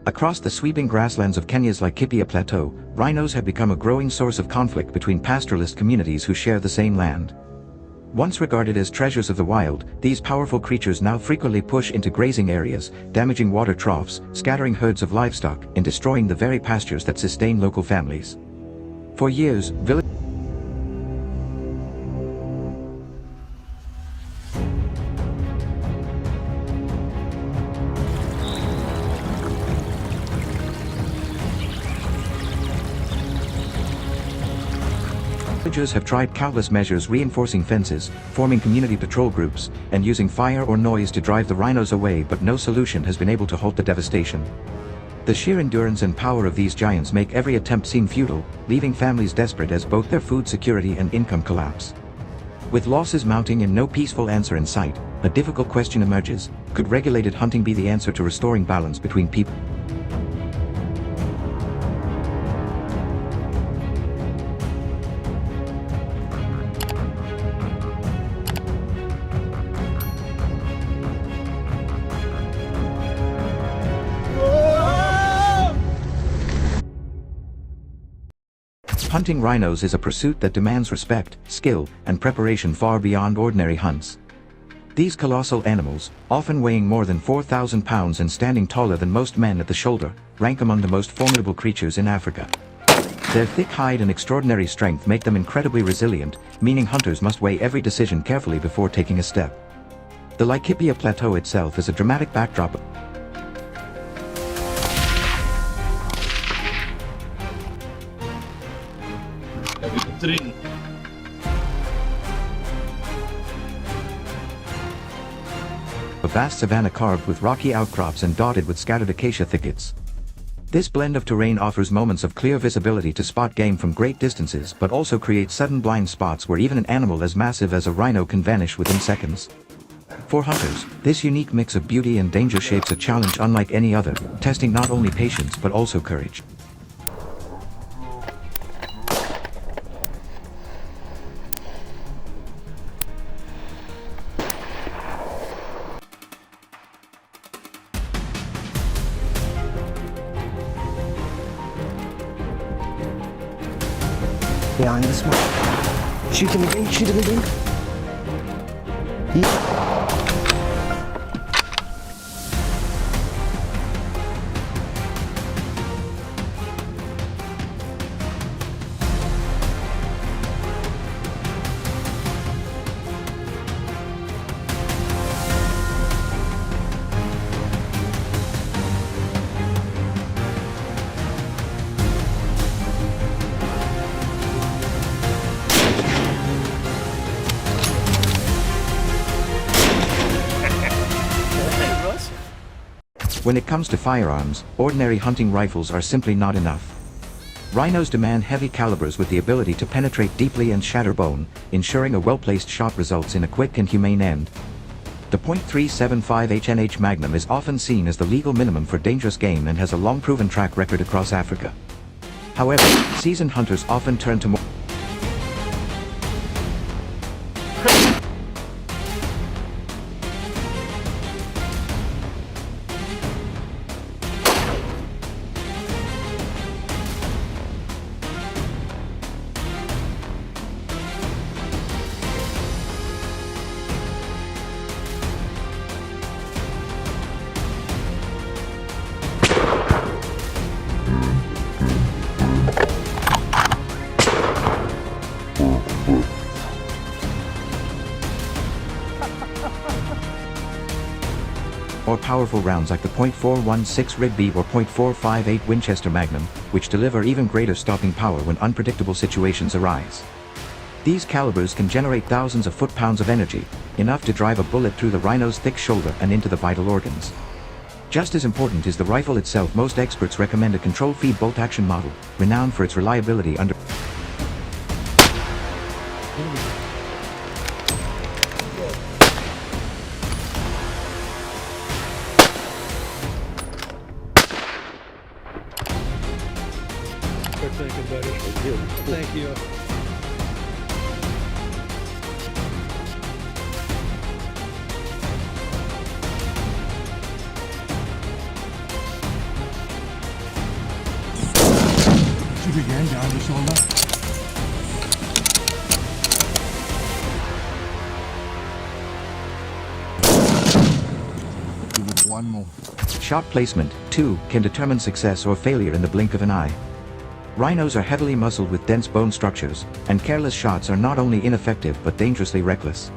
Across the sweeping grasslands of Kenya's Laikipia Plateau, rhinos have become a growing source of conflict between pastoralist communities who share the same land. Once regarded as treasures of the wild, these powerful creatures now frequently push into grazing areas, damaging water troughs, scattering herds of livestock, and destroying the very pastures that sustain local families. For years, villagers have tried countless measures, reinforcing fences, forming community patrol groups, and using fire or noise to drive the rhinos away, but no solution has been able to halt the devastation. The sheer endurance and power of these giants make every attempt seem futile, leaving families desperate as both their food security and income collapse. With losses mounting and no peaceful answer in sight, a difficult question emerges: could regulated hunting be the answer to restoring balance between people? Hunting rhinos is a pursuit that demands respect, skill, and preparation far beyond ordinary hunts. These colossal animals, often weighing more than 4,000 pounds and standing taller than most men at the shoulder, rank among the most formidable creatures in Africa. Their thick hide and extraordinary strength make them incredibly resilient, meaning hunters must weigh every decision carefully before taking a step. The Laikipia Plateau itself is a dramatic backdrop. A vast savanna carved with rocky outcrops and dotted with scattered acacia thickets. This blend of terrain offers moments of clear visibility to spot game from great distances, but also creates sudden blind spots where even an animal as massive as a rhino can vanish within seconds. For hunters, this unique mix of beauty and danger shapes a challenge unlike any other, testing not only patience but also courage. Behind the smoke. Shoot him again, shoot him again. Yeah. When it comes to firearms, ordinary hunting rifles are simply not enough. Rhinos demand heavy calibers with the ability to penetrate deeply and shatter bone, ensuring a well-placed shot results in a quick and humane end. The .375 HNH Magnum is often seen as the legal minimum for dangerous game and has a long-proven track record across Africa. However, seasoned hunters often turn to more more powerful rounds like the .416 Rigby or .458 Winchester Magnum, which deliver even greater stopping power when unpredictable situations arise. These calibers can generate thousands of foot-pounds of energy, enough to drive a bullet through the rhino's thick shoulder and into the vital organs. Just as important is the rifle itself. Most experts recommend a control-feed bolt-action model, renowned for its reliability under thinking, buddy. Thank you. Shoot again, down the shoulder. Give it one more. Shot placement, too, can determine success or failure in the blink of an eye. Rhinos are heavily muscled with dense bone structures, and careless shots are not only ineffective but dangerously reckless.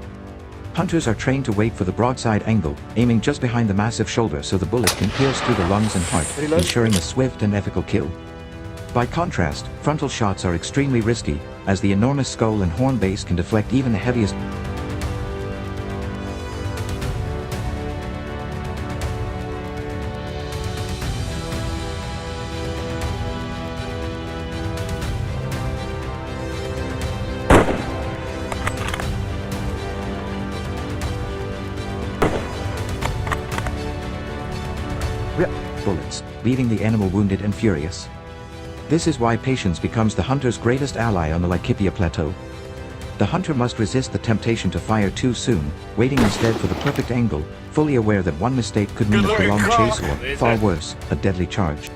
Hunters are trained to wait for the broadside angle, aiming just behind the massive shoulder so the bullet can pierce through the lungs and heart, ensuring a swift and ethical kill. By contrast, frontal shots are extremely risky, as the enormous skull and horn base can deflect even the heaviest. Bullets, leaving the animal wounded and furious. This is why patience becomes the hunter's greatest ally on the Laikipia Plateau. The hunter must resist the temptation to fire too soon, waiting instead for the perfect angle, fully aware that one mistake could mean a prolonged chase or, far worse, a deadly charge.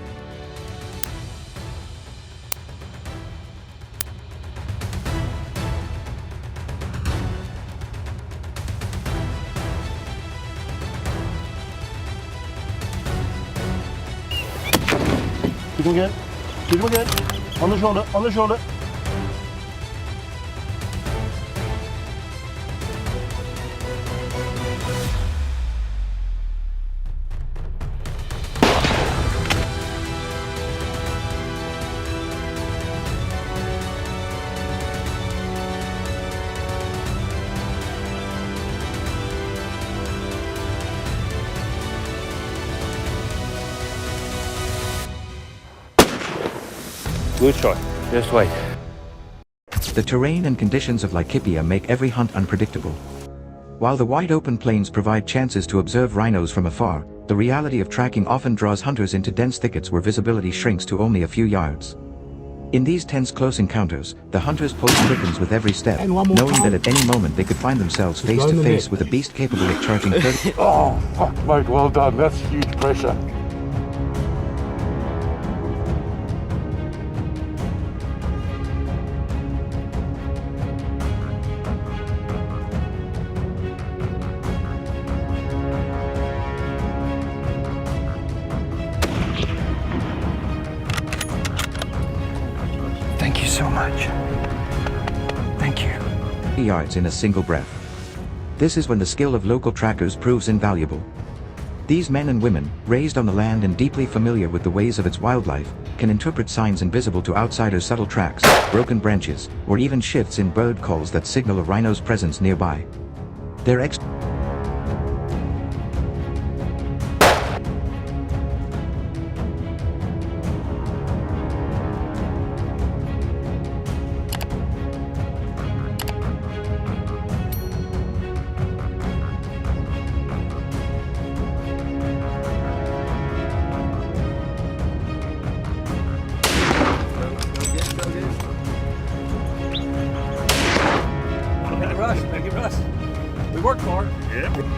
Shoot him again. Shoot him again. On the shoulder, on the shoulder. Good shot. Just wait. The terrain and conditions of Laikipia make every hunt unpredictable. While the wide open plains provide chances to observe rhinos from afar, the reality of tracking often draws hunters into dense thickets where visibility shrinks to only a few yards. In these tense close encounters, the hunter's pulse quickens with every step, knowing that at any moment they could find themselves face to face with a beast capable of charging 30. Oh, fuck, mate, well done. That's huge pressure. Thank you so much. Thank you. yards in a single breath. This is when the skill of local trackers proves invaluable. These men and women, raised on the land and deeply familiar with the ways of its wildlife, can interpret signs invisible to outsiders: subtle tracks, broken branches, or even shifts in bird calls that signal a rhino's presence nearby. Their Thank you, Russ. We worked for it. Yeah.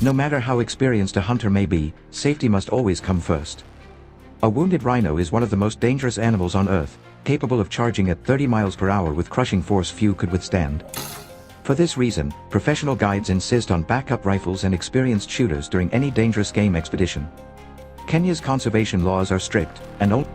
No matter how experienced a hunter may be, safety must always come first. A wounded rhino is one of the most dangerous animals on Earth, capable of charging at 30 miles per hour with crushing force few could withstand. For this reason, professional guides insist on backup rifles and experienced shooters during any dangerous game expedition. Kenya's conservation laws are strict, and only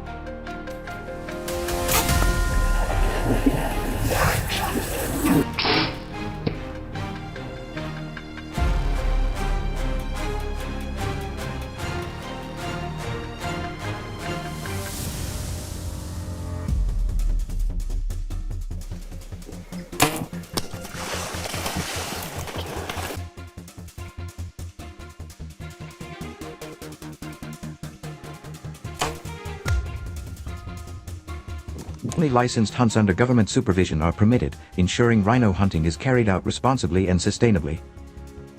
Only licensed hunts under government supervision are permitted, ensuring rhino hunting is carried out responsibly and sustainably.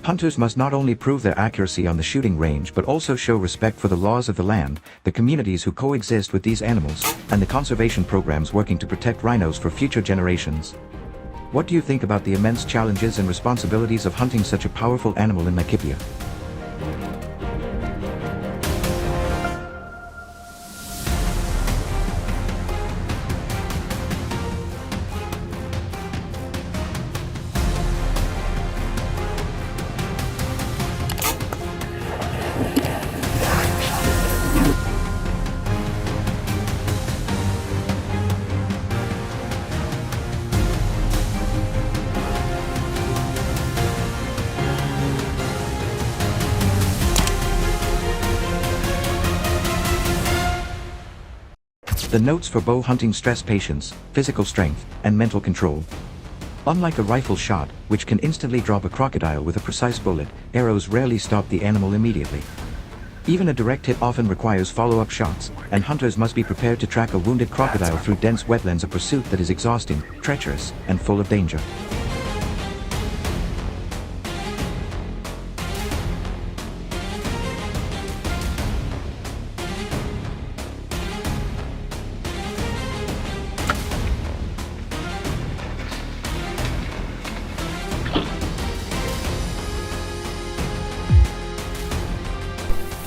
Hunters must not only prove their accuracy on the shooting range but also show respect for the laws of the land, the communities who coexist with these animals, and the conservation programs working to protect rhinos for future generations. What do you think about the immense challenges and responsibilities of hunting such a powerful animal in Laikipia? The notes for bow hunting stress patience, physical strength, and mental control. Unlike a rifle shot, which can instantly drop a crocodile with a precise bullet, arrows rarely stop the animal immediately. Even a direct hit often requires follow-up shots, and hunters must be prepared to track a wounded crocodile through dense wetlands, a pursuit that is exhausting, treacherous, and full of danger.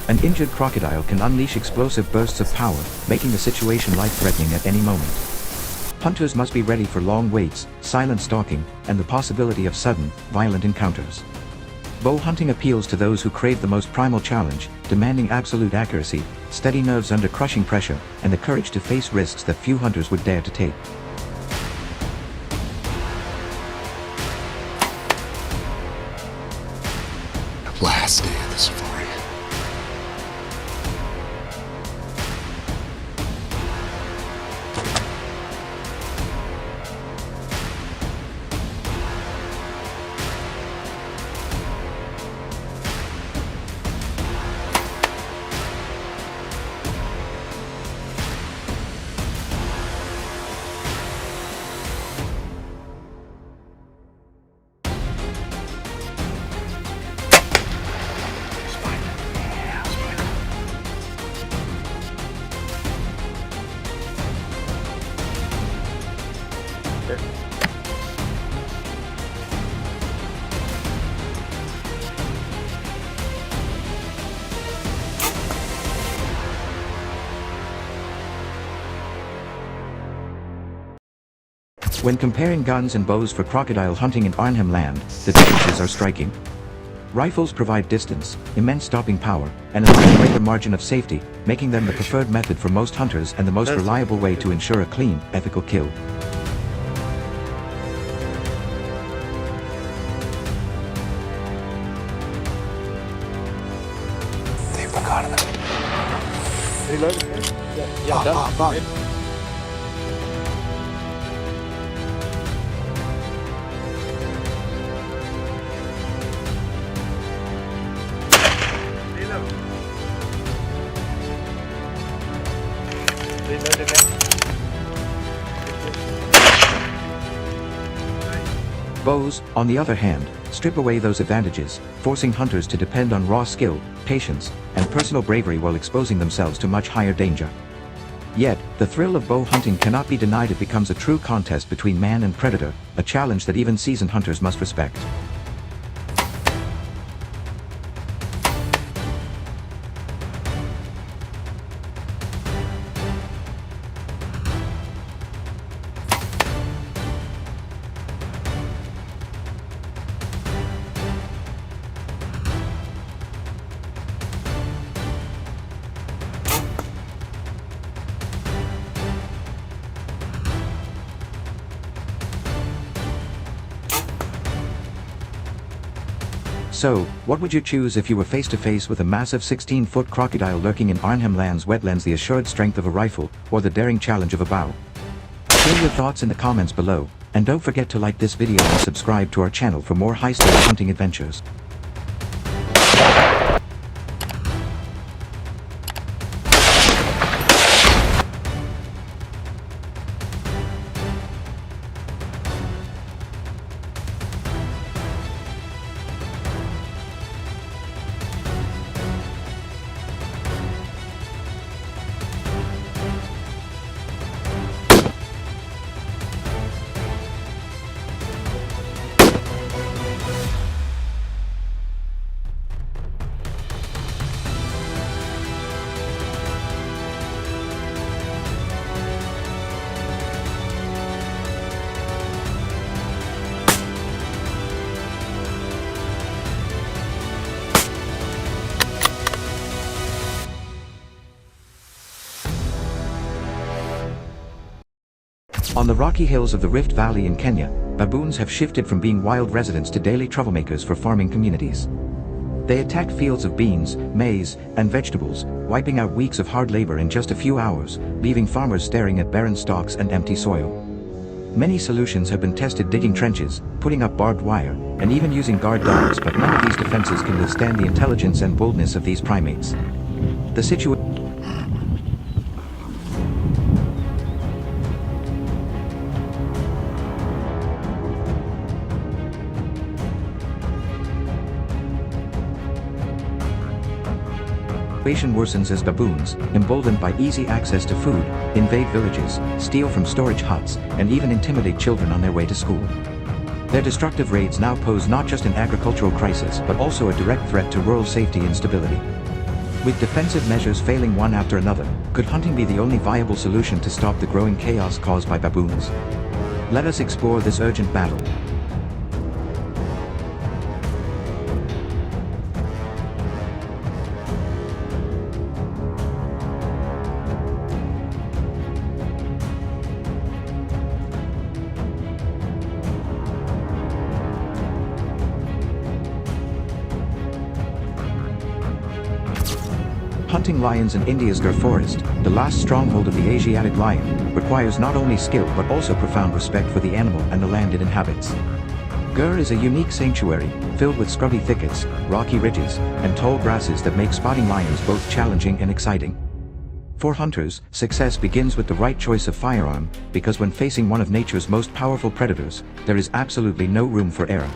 An injured crocodile can unleash explosive bursts of power, making the situation life-threatening at any moment. Hunters must be ready for long waits, silent stalking, and the possibility of sudden, violent encounters. Bow hunting appeals to those who crave the most primal challenge, demanding absolute accuracy, steady nerves under crushing pressure, and the courage to face risks that few hunters would dare to take. Last day of the safari. When comparing guns and bows for crocodile hunting in Arnhem Land, the differences are striking. Rifles provide distance, immense stopping power, and a much greater margin of safety, making them the preferred method for most hunters and the most reliable way to ensure a clean, ethical kill. They've forgotten it. Yeah, done. Bows, on the other hand, strip away those advantages, forcing hunters to depend on raw skill, patience, and personal bravery while exposing themselves to much higher danger. Yet, the thrill of bow hunting cannot be denied. It becomes a true contest between man and predator, a challenge that even seasoned hunters must respect. So, what would you choose if you were face to face with a massive 16-foot crocodile lurking in Arnhem Land's wetlands, the assured strength of a rifle, or the daring challenge of a bow? Share your thoughts in the comments below, and don't forget to like this video and subscribe to our channel for more high-stakes hunting adventures. On the rocky hills of the Rift Valley in Kenya, baboons have shifted from being wild residents to daily troublemakers for farming communities. They attack fields of beans, maize, and vegetables, wiping out weeks of hard labor in just a few hours, leaving farmers staring at barren stalks and empty soil. Many solutions have been tested: digging trenches, putting up barbed wire, and even using guard dogs, but none of these defenses can withstand the intelligence and boldness of these primates. The situation worsens as baboons, emboldened by easy access to food, invade villages, steal from storage huts, and even intimidate children on their way to school. Their destructive raids now pose not just an agricultural crisis but also a direct threat to rural safety and stability. With defensive measures failing one after another, could hunting be the only viable solution to stop the growing chaos caused by baboons? Let us explore this urgent battle. Hunting lions in India's Gir forest, the last stronghold of the Asiatic lion, requires not only skill but also profound respect for the animal and the land it inhabits. Gir is a unique sanctuary, filled with scrubby thickets, rocky ridges, and tall grasses that make spotting lions both challenging and exciting. For hunters, success begins with the right choice of firearm, because when facing one of nature's most powerful predators, there is absolutely no room for error.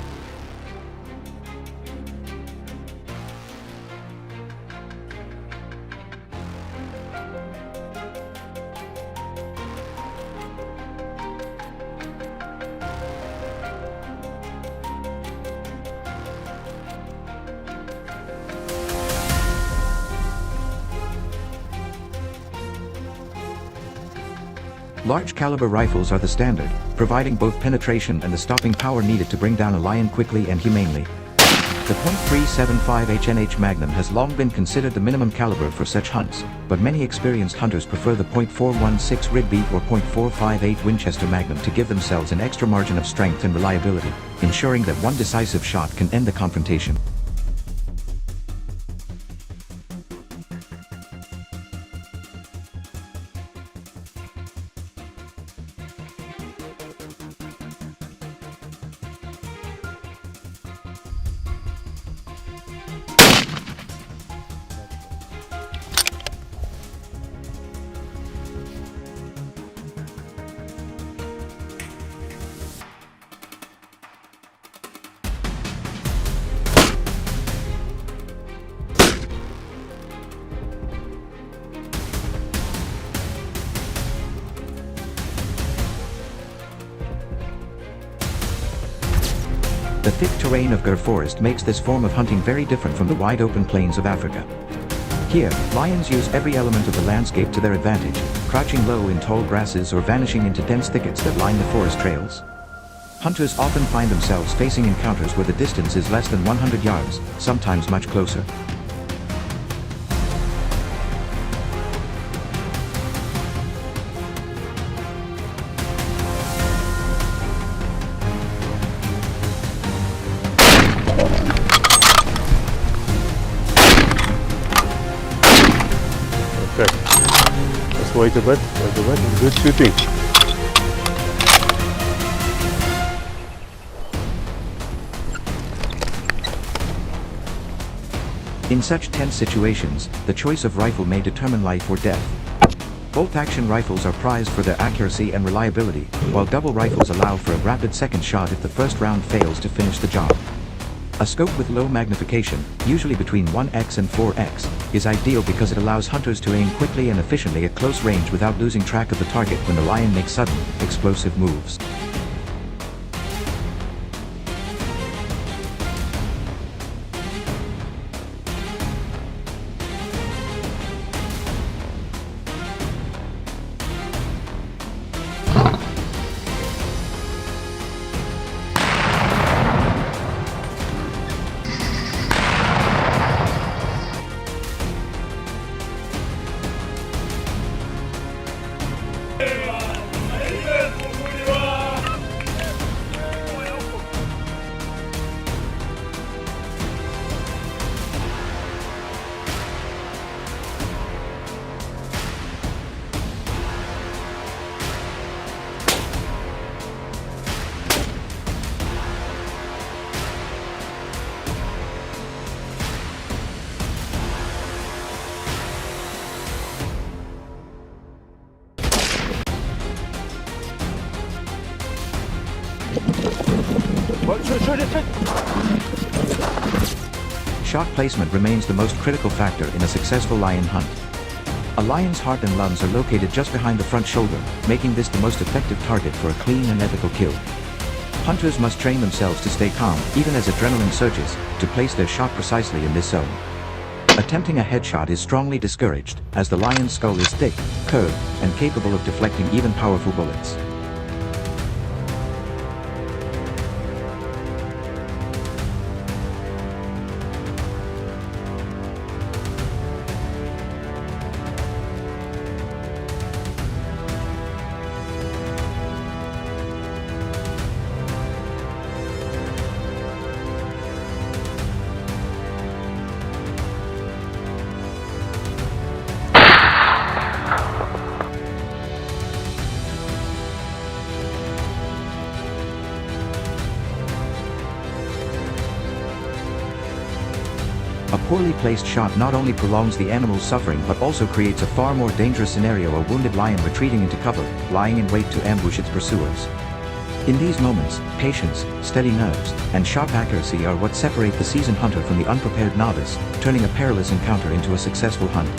Large caliber rifles are the standard, providing both penetration and the stopping power needed to bring down a lion quickly and humanely. The .375 HNH Magnum has long been considered the minimum caliber for such hunts, but many experienced hunters prefer the .416 Ridbeat or .458 Winchester Magnum to give themselves an extra margin of strength and reliability, ensuring that one decisive shot can end the confrontation. The thick terrain of Gir forest makes this form of hunting very different from the wide open plains of Africa. Here, lions use every element of the landscape to their advantage, crouching low in tall grasses or vanishing into dense thickets that line the forest trails. Hunters often find themselves facing encounters where the distance is less than 100 yards, sometimes much closer. Let's wait a bit, good shooting. In such tense situations, the choice of rifle may determine life or death. Bolt-action rifles are prized for their accuracy and reliability, while double rifles allow for a rapid second shot if the first round fails to finish the job. A scope with low magnification, usually between 1x and 4x, is ideal because it allows hunters to aim quickly and efficiently at close range without losing track of the target when the lion makes sudden, explosive moves. Shot placement remains the most critical factor in a successful lion hunt. A lion's heart and lungs are located just behind the front shoulder, making this the most effective target for a clean and ethical kill. Hunters must train themselves to stay calm, even as adrenaline surges, to place their shot precisely in this zone. Attempting a headshot is strongly discouraged, as the lion's skull is thick, curved, and capable of deflecting even powerful bullets. A poorly placed shot not only prolongs the animal's suffering but also creates a far more dangerous scenario: a wounded lion retreating into cover, lying in wait to ambush its pursuers. In these moments, patience, steady nerves, and sharp accuracy are what separate the seasoned hunter from the unprepared novice, turning a perilous encounter into a successful hunt.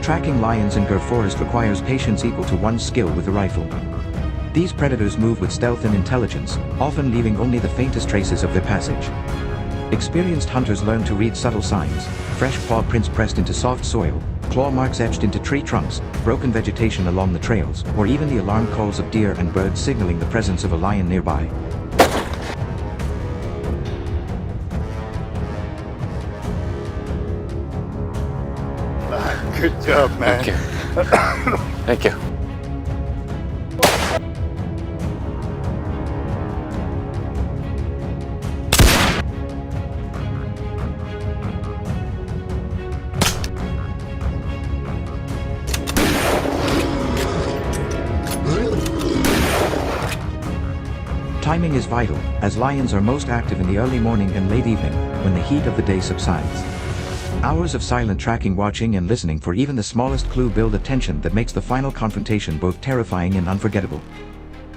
Tracking lions in Gur Forest requires patience equal to one's skill with the rifle. These predators move with stealth and intelligence, often leaving only the faintest traces of their passage. Experienced hunters learn to read subtle signs: fresh paw prints pressed into soft soil, claw marks etched into tree trunks, broken vegetation along the trails, or even the alarm calls of deer and birds signaling the presence of a lion nearby. Good job, man. Thank you. Thank you. Timing is vital, as lions are most active in the early morning and late evening, when the heat of the day subsides. Hours of silent tracking, watching, and listening for even the smallest clue build a tension that makes the final confrontation both terrifying and unforgettable.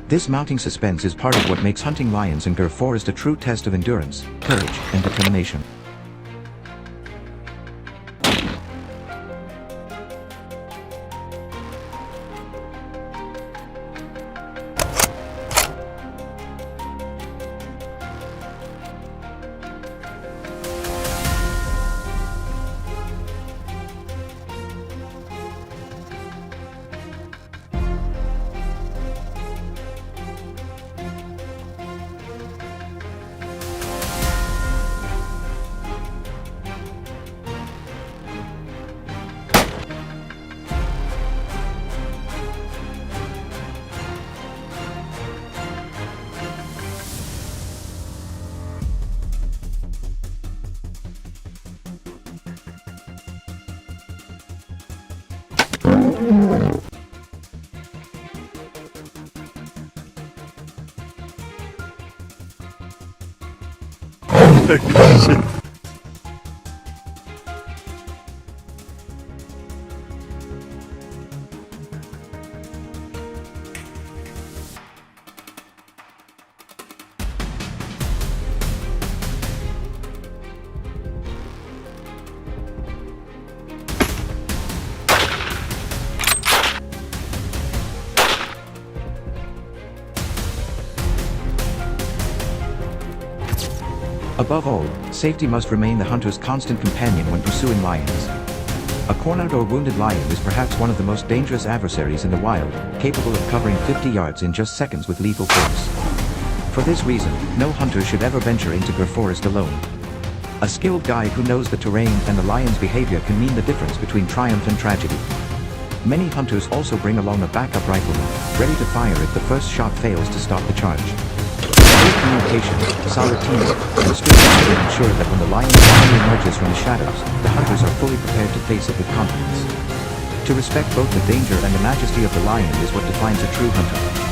This mounting suspense is part of what makes hunting lions in Gur Forest a true test of endurance, courage, and determination. Above all, safety must remain the hunter's constant companion when pursuing lions. A cornered or wounded lion is perhaps one of the most dangerous adversaries in the wild, capable of covering 50 yards in just seconds with lethal force. For this reason, no hunter should ever venture into Gunfire forest alone. A skilled guide who knows the terrain and the lion's behavior can mean the difference between triumph and tragedy. Many hunters also bring along a backup rifleman, ready to fire if the first shot fails to stop the charge. Good communication, solid teamwork, and strict discipline ensure that when the lion finally emerges from the shadows, the hunters are fully prepared to face it with confidence. To respect both the danger and the majesty of the lion is what defines a true hunter.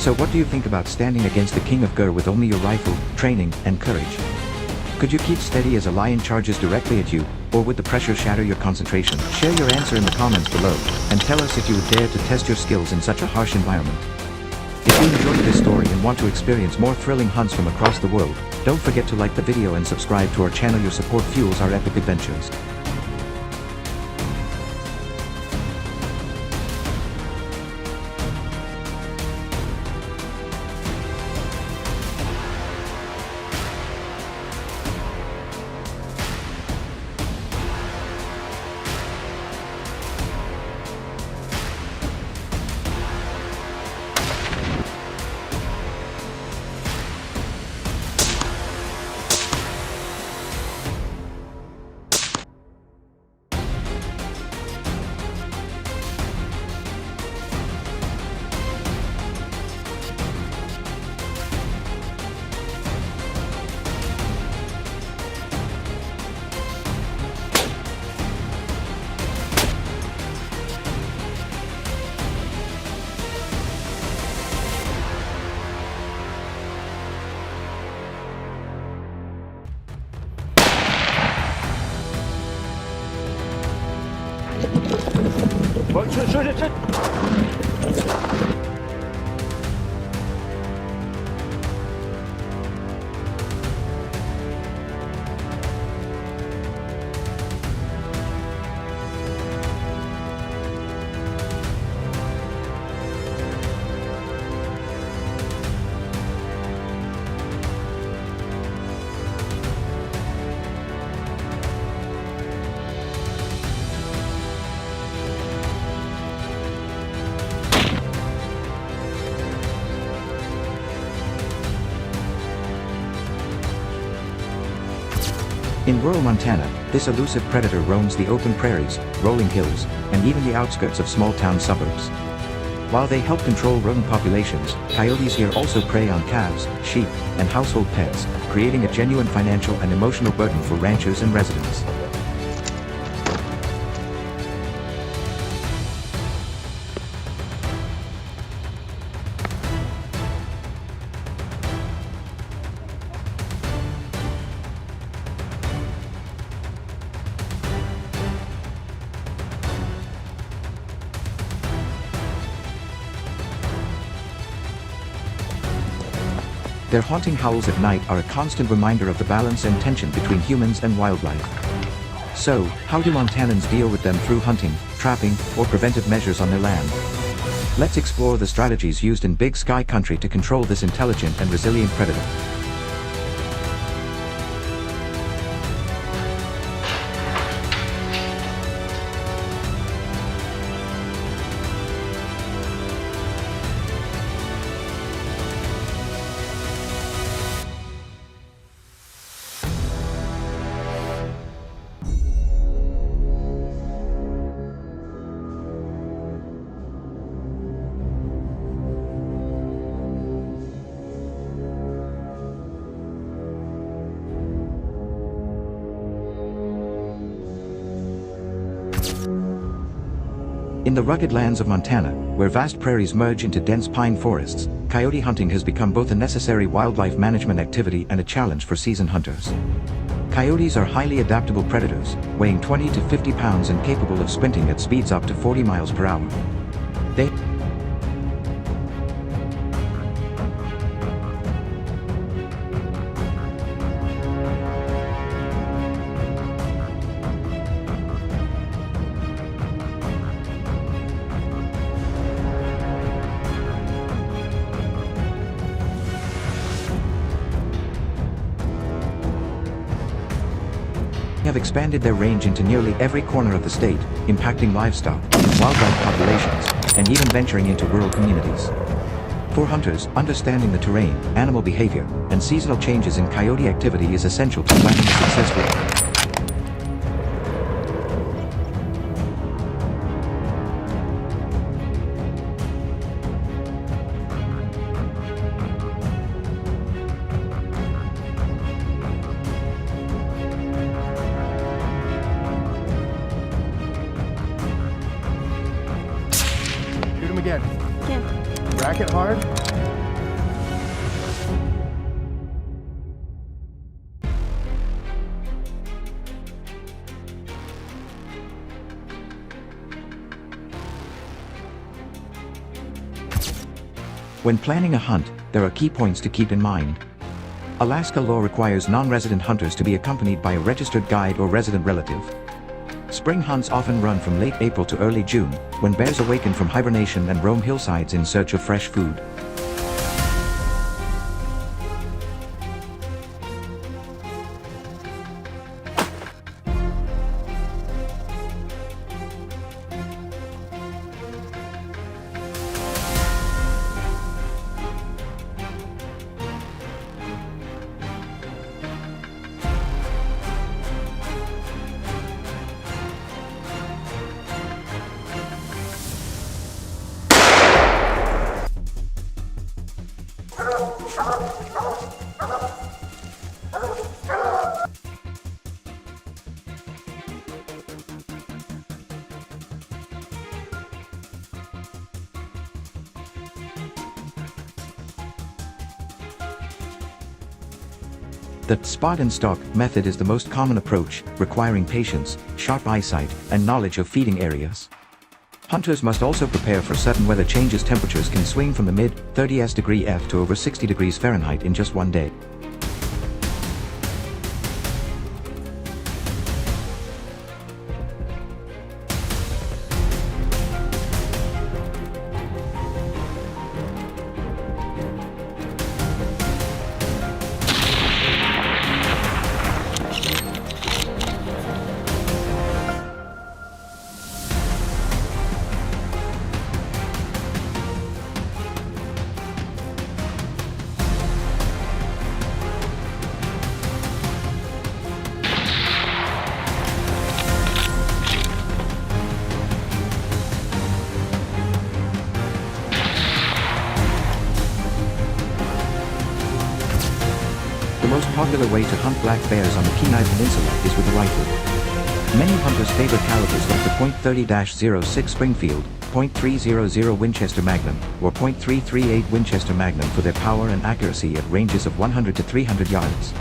So what do you think about standing against the king of Gunfire with only your rifle, training, and courage? Could you keep steady as a lion charges directly at you, or would the pressure shatter your concentration? Share your answer in the comments below, and tell us if you would dare to test your skills in such a harsh environment. If you enjoyed this story and want to experience more thrilling hunts from across the world, don't forget to like the video and subscribe to our channel. Your support fuels our epic adventures. Shoot. In rural Montana, this elusive predator roams the open prairies, rolling hills, and even the outskirts of small-town suburbs. While they help control rodent populations, coyotes here also prey on calves, sheep, and household pets, creating a genuine financial and emotional burden for ranchers and residents. Their haunting howls at night are a constant reminder of the balance and tension between humans and wildlife. So, how do Montanans deal with them through hunting, trapping, or preventive measures on their land? Let's explore the strategies used in Big Sky Country to control this intelligent and resilient predator. In the rugged lands of Montana, where vast prairies merge into dense pine forests, coyote hunting has become both a necessary wildlife management activity and a challenge for seasoned hunters. Coyotes are highly adaptable predators, weighing 20 to 50 pounds and capable of sprinting at speeds up to 40 miles per hour. They have expanded their range into nearly every corner of the state, impacting livestock, wildlife populations, and even venturing into rural communities. For hunters, understanding the terrain, animal behavior, and seasonal changes in coyote activity is essential to planning a successful hunt. Shoot him again. Okay. Rack it hard. When planning a hunt, there are key points to keep in mind. Alaska law requires non-resident hunters to be accompanied by a registered guide or resident relative. Spring hunts often run from late April to early June, when bears awaken from hibernation and roam hillsides in search of fresh food. The spot and stalk method is the most common approach, requiring patience, sharp eyesight, and knowledge of feeding areas. Hunters must also prepare for sudden weather changes. Temperatures can swing from the mid-30s degree F to over 60 degrees Fahrenheit in just one day. The most popular way to hunt black bears on the Kenai Peninsula is with a rifle. Many hunters favor calibers like the .30-06 Springfield, .300 Winchester Magnum, or .338 Winchester Magnum for their power and accuracy at ranges of 100 to 300 yards.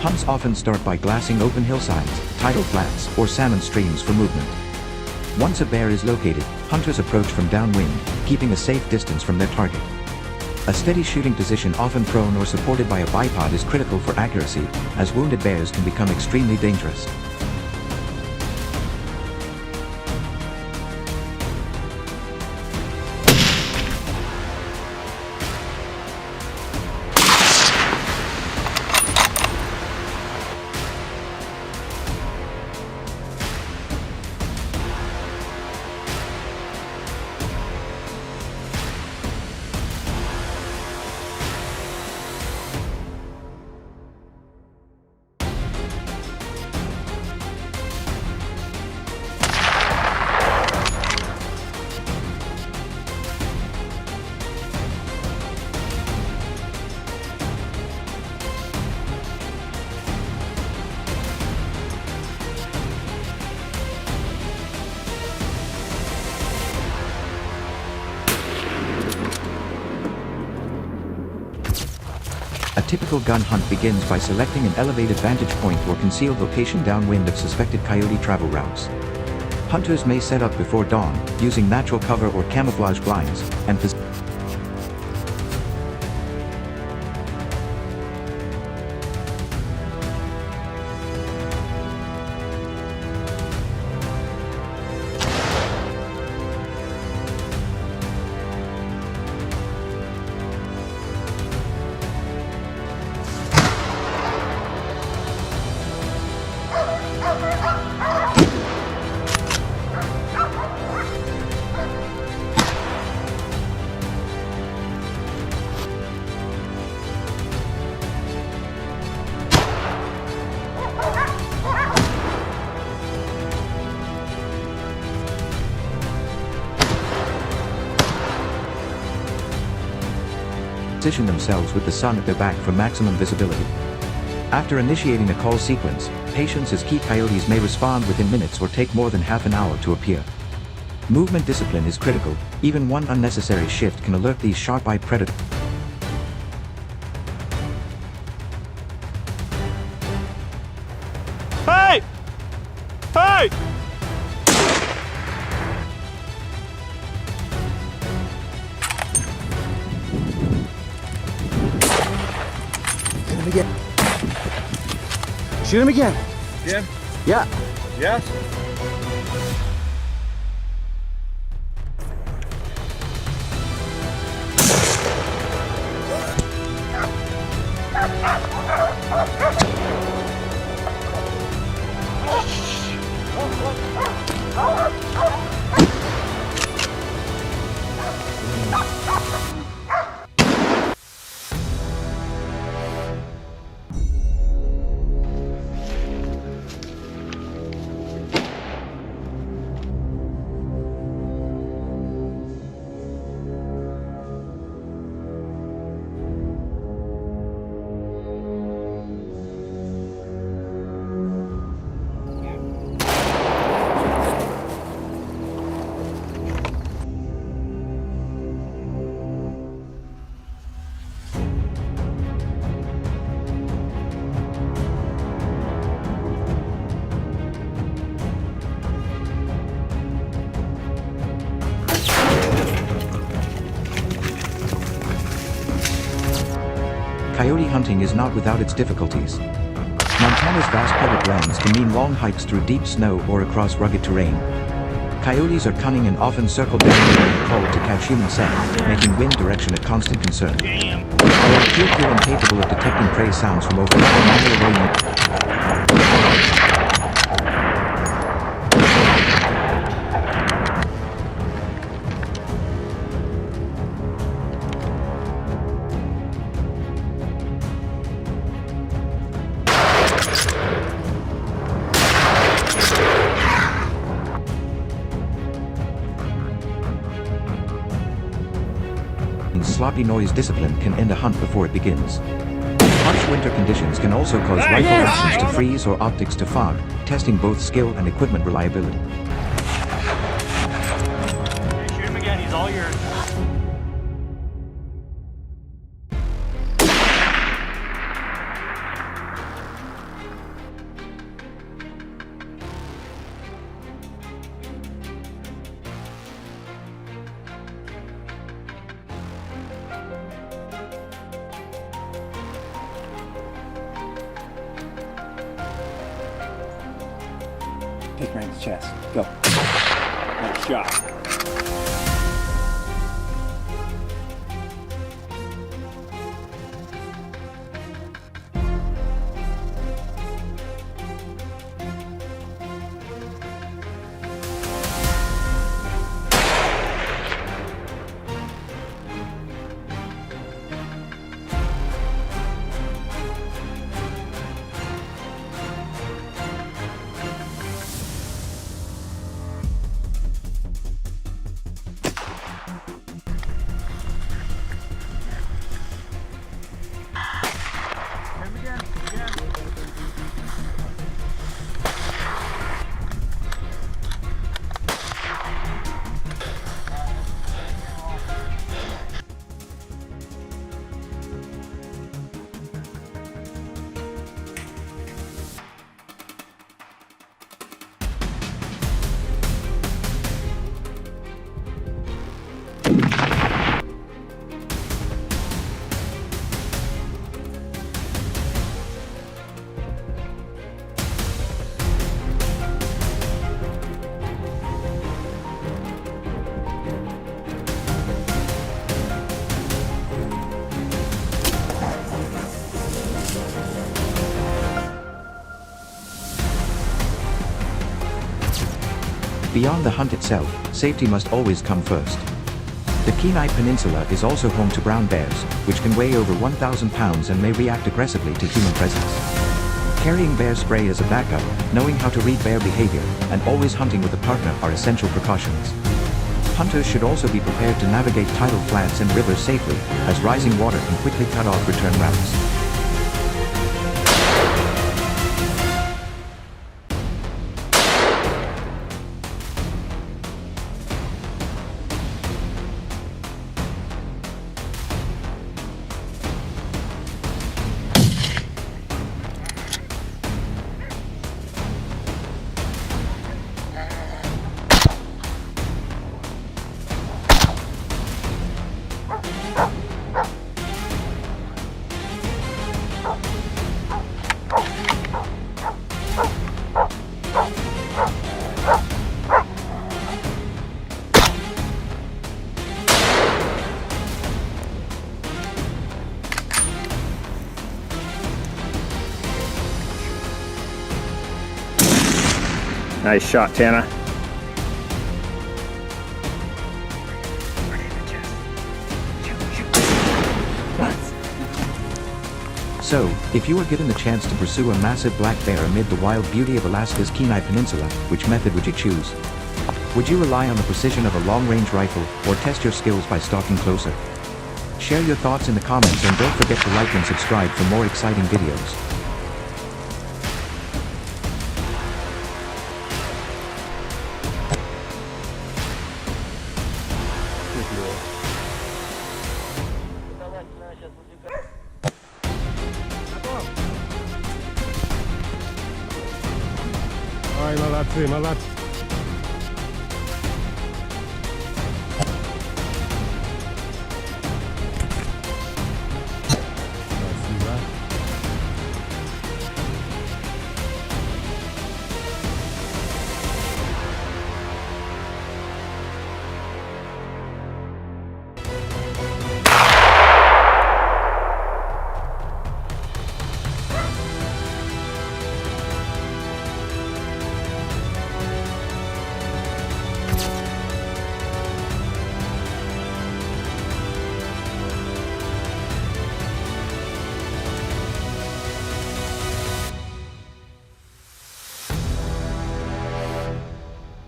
Hunts often start by glassing open hillsides, tidal flats, or salmon streams for movement. Once a bear is located, hunters approach from downwind, keeping a safe distance from their target. A steady shooting position, often prone or supported by a bipod, is critical for accuracy, as wounded bears can become extremely dangerous. typical gun hunt begins by selecting an elevated vantage point or concealed location downwind of suspected coyote travel routes. Hunters may set up before dawn, using natural cover or camouflage blinds, and position themselves with the sun at their back for maximum visibility. After initiating a call sequence, patience as key coyotes may respond within minutes or take more than half an hour to appear. Movement discipline is critical, even one unnecessary shift can alert these sharp-eyed predators. Hey! Hey! Shoot him again. Again? Yeah. Yes? Coyote hunting is not without its difficulties. Montana's vast public lands can mean long hikes through deep snow or across rugged terrain. Coyotes are cunning and often circle down when called to catch human scent, making wind direction a constant concern. They are acutely incapable of detecting prey sounds from over 4 mile away. Sloppy noise discipline can end a hunt before it begins. Harsh winter conditions can also cause rifle actions to freeze or optics to fog, testing both skill and equipment reliability. Shoot him again, he's all yours. Take right in the chest. Go. Nice shot. Beyond the hunt itself, safety must always come first. The Kenai Peninsula is also home to brown bears, which can weigh over 1,000 pounds and may react aggressively to human presence. Carrying bear spray as a backup, knowing how to read bear behavior, and always hunting with a partner are essential precautions. Hunters should also be prepared to navigate tidal flats and rivers safely, as rising water can quickly cut off return routes. Nice shot, Tana. So, if you were given the chance to pursue a massive black bear amid the wild beauty of Alaska's Kenai Peninsula, which method would you choose? Would you rely on the precision of a long-range rifle, or test your skills by stalking closer? Share your thoughts in the comments and don't forget to like and subscribe for more exciting videos. Ай, молодцы, молодцы.